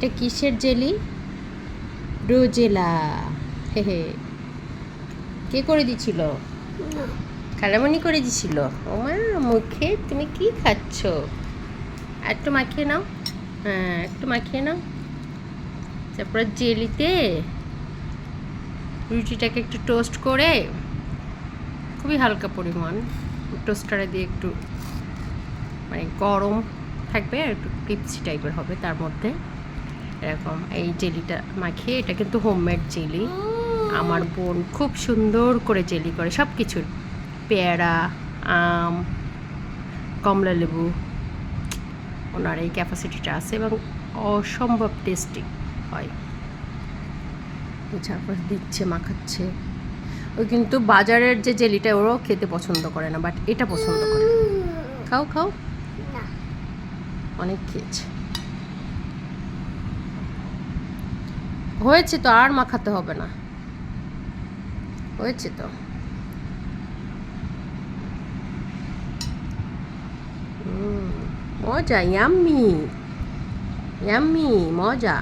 এটা কিসের jelly? Rosella. হে হে, কে করে দিছিল? খালামণি করে দিছিল। ওমা, মুখে তুমি কি খাচ্ছ? একটু মাখিয়ে নাও। হ্যাঁ, একটু মাখিয়ে নাও। তারপরে জেলিতে রুটিটাকে একটু টোস্ট করে, খুবই হালকা পরিমাণ টোস্টারে দিয়ে একটু, মানে গরম থাকবে আর একটু ক্রিপসি টাইপের হবে, তার মধ্যে এরকম এই জেলিটা মাখিয়ে। এটা কিন্তু হোমমেড জেলি। আমার বোন খুব সুন্দর করে জেলি করে সব কিছুর, পেয়ারা, আম, কমলা লেবু, ওনার এই ক্যাপাসিটিটা আছে এবং অসম্ভব টেস্টি হয়। তারপর দিচ্ছে, মাখাচ্ছে। ওই কিন্তু বাজারের যে জেলিটা ওরাও খেতে পছন্দ করে না, বাট এটা পছন্দ করে। খাও খাও, অনেক খেয়েছে। হয়েছে তো, আর মাখাতে হবে না, হয়েছে তো। মজা, ইয়াম্মি ইয়াম্মি, মজা।